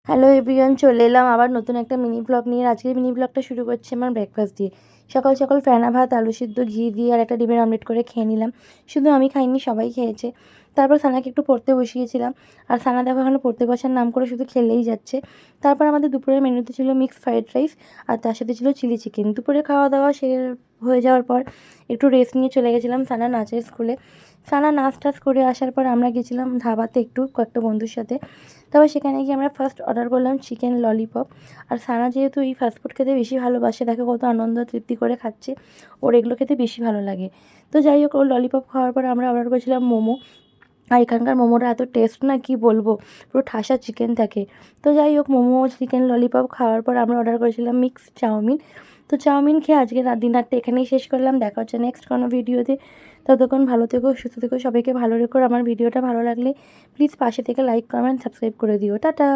Hello everyone, চলে এলাম আবার নতুন একটা মিনি ব্লগ নিয়ে। আজকের মিনি ব্লগটা শুরু করছি আমার ব্রেকফাস্ট দিয়ে। সকাল সকাল ফেনা ভাত, আলু সিদ্ধ, ঘি দিয়ে আর একটা ডিমের অমলেট করে খেয়ে নিলাম। শুধু আমি খাইনি, সবাই খেয়েছে। তারপর সানাকে একটু পড়তে বসিয়েছিলাম। আর সানা দেখো এখনো পড়তে বসার নাম করে শুধু খেলেই যাচ্ছে। তারপর আমাদের দুপুরের মেনুতে ছিল মিক্সড ফ্রাইড রাইস, আর তার সাথে ছিল চিলি চিকেন। দুপুরে খাওয়া দাওয়া হয়ে যাওয়ার পর একটু রেস্ট নিয়ে চলে গেছিলাম সানা নাচের স্কুলে। সানা নাচ টাচ করে আসার পর আমরা গেছিলাম ধাবাতে একটু কয়েকটা বন্ধুর সাথে। তবে সেখানে গিয়ে আমরা ফার্স্ট অর্ডার করলাম চিকেন ললিপপ। আর সানা যেহেতু এই ফাস্টফুড খেতে বেশি ভালোবাসে, দেখো কত আনন্দ তৃপ্তি করে খাচ্ছে। ওর এগুলো খেতে বেশি ভালো লাগে। তো যাই হোক, ওর ললিপপ খাওয়ার পর আমরা অর্ডার করেছিলাম মোমো। আর এখানকার মোমোটা এত টেস্ট না, কি বলবো, পুরো ঠাসা চিকেন থাকে। তো যাই হোক, মোমো চিকেন ললিপপ খাওয়ার পর আমরা অর্ডার করেছিলাম মিক্সড চাউমিন। তো চাউমিন খেয়ে আজকের ডিনারটা এখানেই শেষ করলাম। দেখা হচ্ছে নেক্সট কোনো ভিডিওতে। ততক্ষণ ভালো থেকো, সুস্থ থেকো, সবাইকে ভালো রেখো। আমার ভিডিওটা ভালো লাগলে প্লিজ পাশে থেকে লাইক কমেন্ট সাবস্ক্রাইব করে দিও। টাটা।